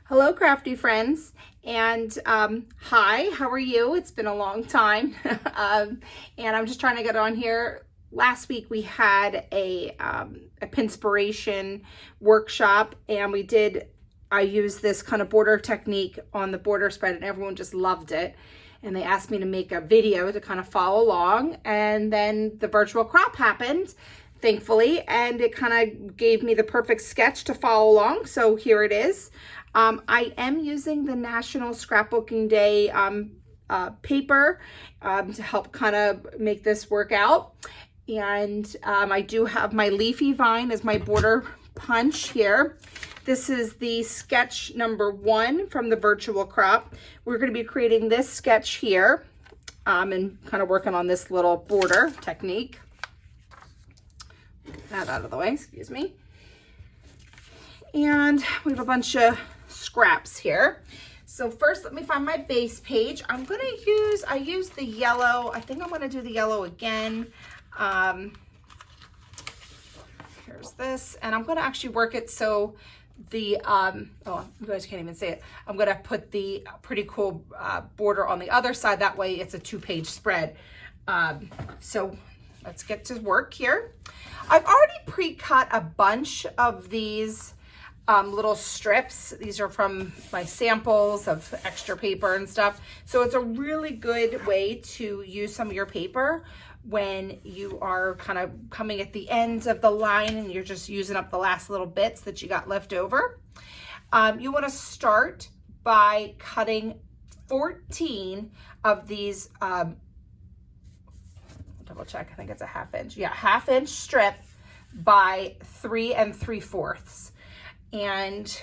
Hello, Crafty Friends, and hi, how are you? It's been a long time, and I'm just trying to get on here. Last week we had a Pinspiration workshop, and I used this kind of border technique on the border spread, and everyone just loved it. And they asked me to make a video to kind of follow along, and then the virtual crop happened, thankfully, and it kind of gave me the perfect sketch to follow along. So here it is. I am using the National Scrapbooking Day paper to help kind of make this work out. And I do have my leafy vine as my border punch here. This is the sketch number 1 from the virtual crop. We're going to be creating this sketch here and kind of working on this little border technique. Get that out of the way, excuse me. And we have a bunch of scraps here. So first, let me find my base page. I used the yellow. I think I'm going to do the yellow again. Here's this, and I'm going to actually work it so the, oh, you guys can't even see it. I'm going to put the pretty cool border on the other side. That way it's a 2-page spread. So let's get to work here. I've already pre-cut a bunch of these little strips. These are from my samples of extra paper and stuff. So it's a really good way to use some of your paper when you are kind of coming at the ends of the line and you're just using up the last little bits that you got left over. You want to start by cutting 14 of these, double check, I think it's a 1/2 inch. Yeah, 1/2 inch strip by 3 3/4. And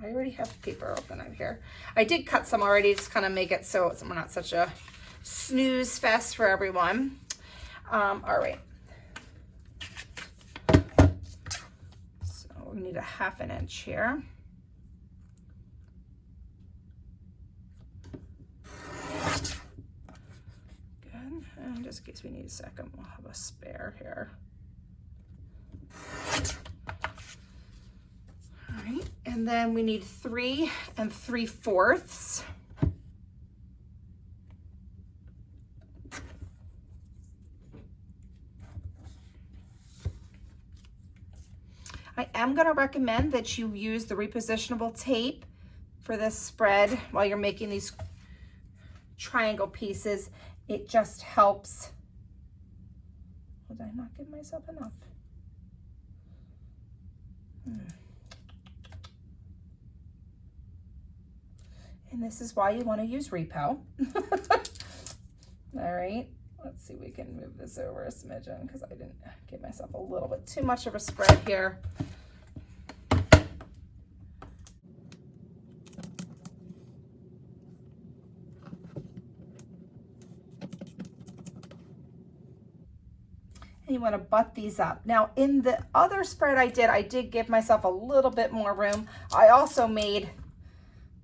I already have paper open out here. I did cut some already, just kind of make it so we're not such a snooze fest for everyone. All right. So we need a 1/2 inch here. Good. And just in case we need a second, we'll have a spare here. All right, and then we need 3 3/4. I am going to recommend that you use the repositionable tape for this spread while you're making these triangle pieces. It just helps. Did I not give myself enough? And this is why you want to use repo. All right, let's see, we can move this over a smidgen because I didn't give myself a little bit too much of a spread here. And you want to butt these up. Now in the other spread I did give myself a little bit more room. I also made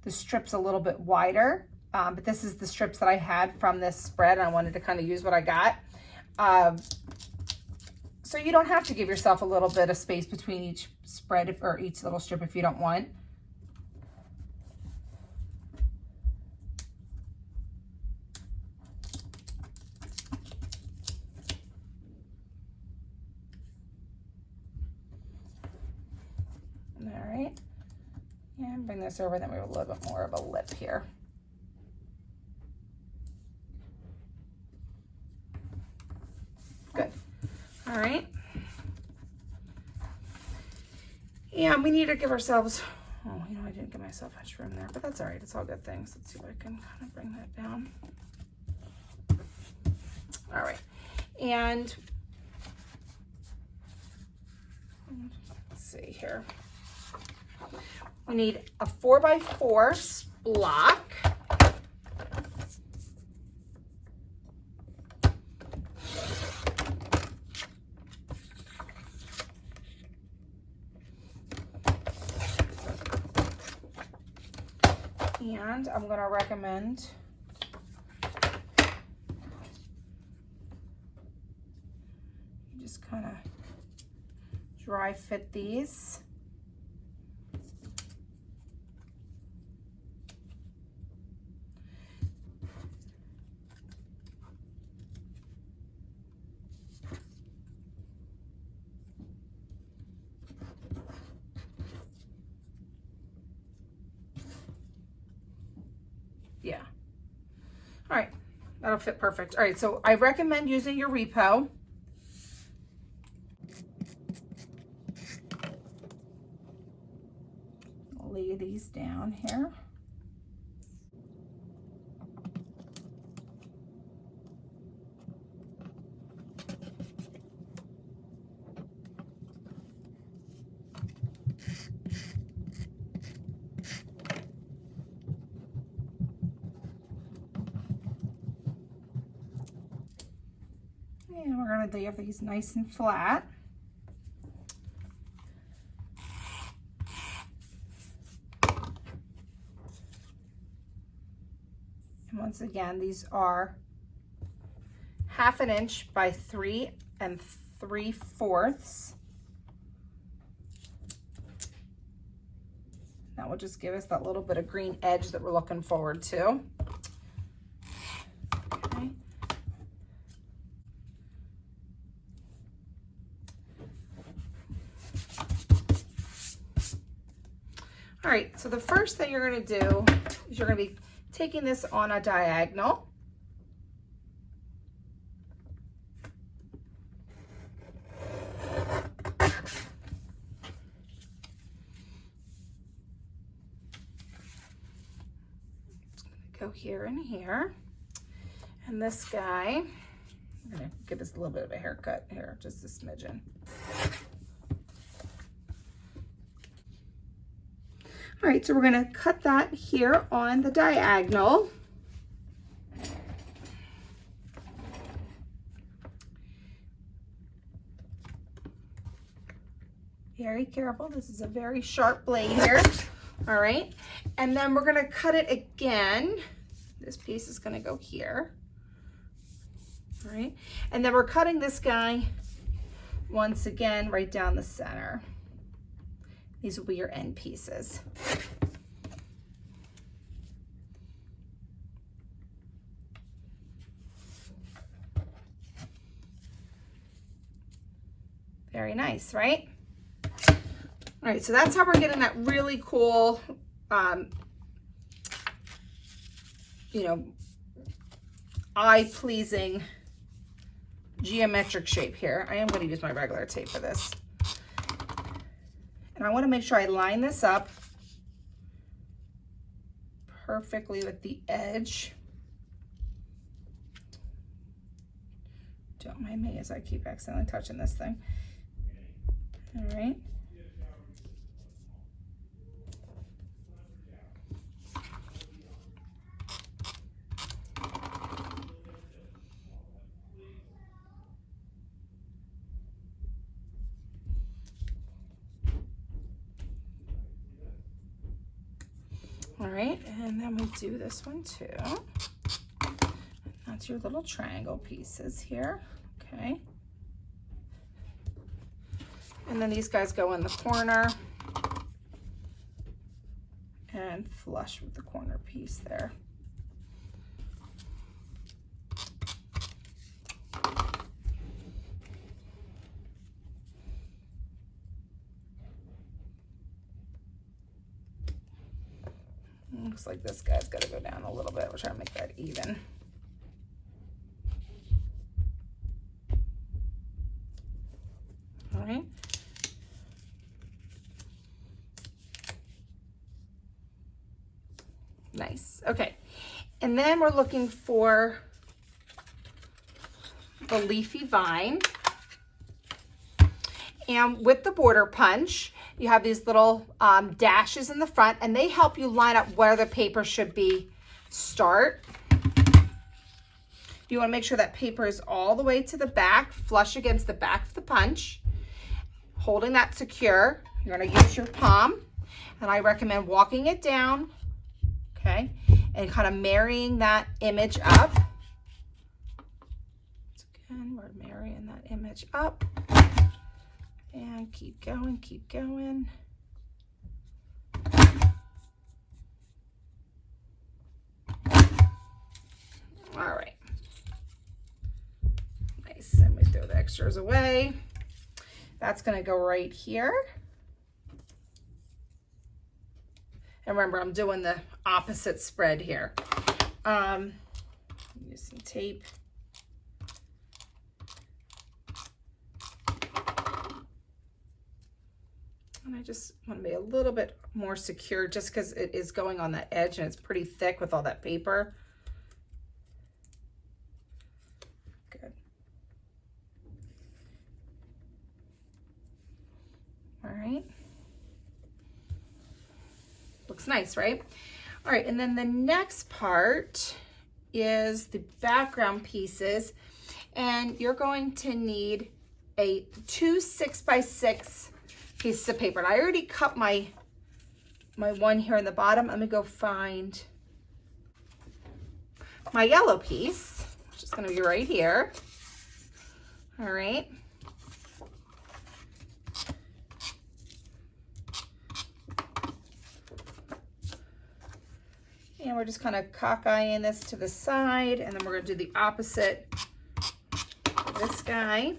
the strips a little bit wider, but this is the strips that I had from this spread, and I wanted to kind of use what I got. So you don't have to give yourself a little bit of space between each spread or each little strip if you don't want. All right. And bring this over, then we have a little bit more of a lip here. Good. All right. And we need to give ourselves, oh, you know, I didn't give myself much room there, but that's all right. It's all good things. Let's see if I can kind of bring that down. All right. And let's see here. We need a 4x4 block. And I'm going to recommend you just kind of dry fit these. That'll fit perfect. All right, so I recommend using your repo. I'll lay these down here. And we're going to lay these nice and flat. And once again, these are 1/2 inch by 3 3/4. That will just give us that little bit of green edge that we're looking forward to. Okay. All right, so the first thing you're going to do is you're going to be taking this on a diagonal. It's going to go here and here. And this guy, I'm going to give this a little bit of a haircut here, just a smidgen. All right, so we're going to cut that here on the diagonal. Very careful. This is a very sharp blade here. All right, and then we're going to cut it again. This piece is going to go here. All right, and then we're cutting this guy once again right down the center. These will be your end pieces. Very nice, right? All right, so that's how we're getting that really cool, you know, eye-pleasing geometric shape here. I am going to use my regular tape for this. And I want to make sure I line this up perfectly with the edge. Don't mind me as I keep accidentally touching this thing. All right. All right, and then we do this one too. That's your little triangle pieces here, okay? And then these guys go in the corner and flush with the corner piece there. Looks like this guy's got to go down a little bit. We're trying to make that even. All right. Nice. Okay. And then we're looking for the leafy vine. And with the border punch, you have these little dashes in the front, and they help you line up where the paper should be start. You want to make sure that paper is all the way to the back, flush against the back of the punch. Holding that secure, you're going to use your palm, and I recommend walking it down, okay, and kind of marrying that image up. So again, we're marrying that image up. And keep going, keep going. All right. Nice, and we throw the extras away. That's gonna go right here. And remember, I'm doing the opposite spread here. use some tape. And I just want to be a little bit more secure just because it is going on that edge and it's pretty thick with all that paper. Good. All right. Looks nice, right? All right, and then the next part is the background pieces. And you're going to need two 6x6 pieces of paper. And I already cut my one here in the bottom. Let me go find my yellow piece, which is going to be right here. All right. And we're just kind of cockeying this to the side, and then we're going to do the opposite for this guy,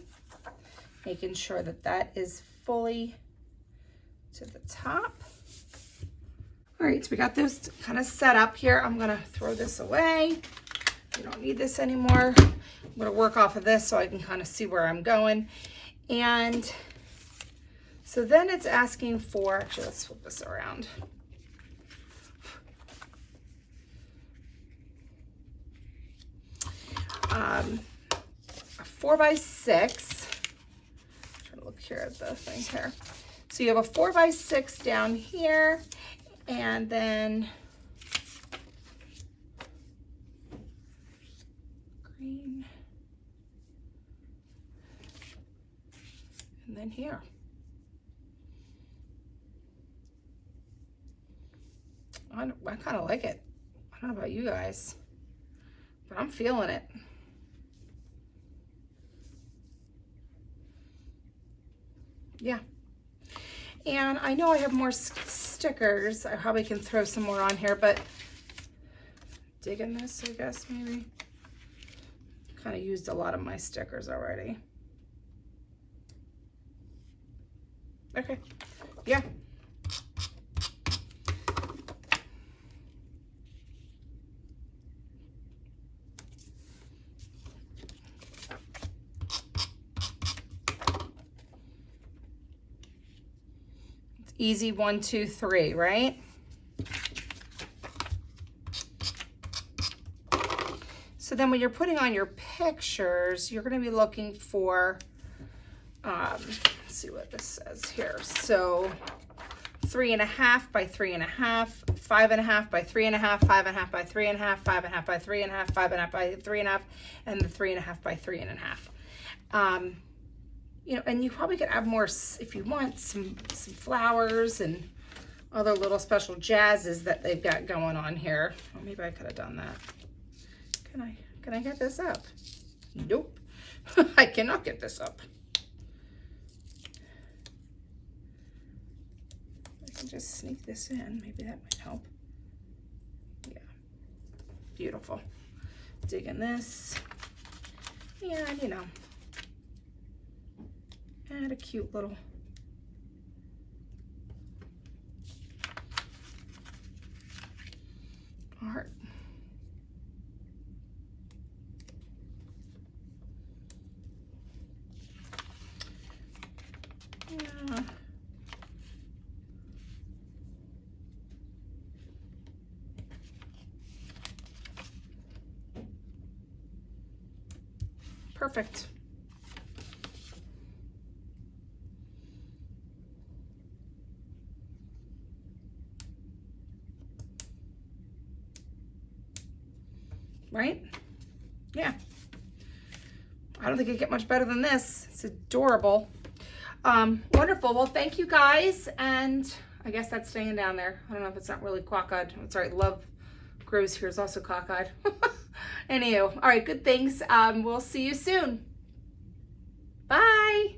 making sure that that is fully to the top. All right, so we got those kind of set up here. I'm going to throw this away. We don't need this anymore. I'm going to work off of this so I can kind of see where I'm going. And so then it's asking for, actually, let's flip this around. A 4x6. Trying to look here at the thing here. So you have a 4x6 down here, and then green, and then here. I kind of like it. I don't know about you guys, but I'm feeling it. Yeah. And I know I have more stickers. I probably can throw some more on here, but digging this, I guess, maybe. Kind of used a lot of my stickers already. Okay. Yeah. Easy 1, 2, 3, right? So then when you're putting on your pictures, you're going to be looking for, let's see what this says here. So 3.5 by 3.5, 5.5 by 3.5, 5.5 by 3.5, 5.5 by 3.5, 5.5 by 3.5, and the 3.5 by 3.5. You know, and you probably could add more if you want, some flowers and other little special jazzes that they've got going on here. Well, maybe I could have done that. Can I get this up? Nope. I cannot get this up. I can just sneak this in. Maybe that might help. Yeah. Beautiful. Digging this. And, you know, add a cute little heart. Yeah. Perfect. Right? Yeah. I don't think it could get much better than this. It's adorable. Wonderful. Well, thank you guys. And I guess that's staying down there. I don't know if it's not really cockeyed. It's all right. Love grows here is also cockeyed. Anywho, all right, good things. We'll see you soon. Bye.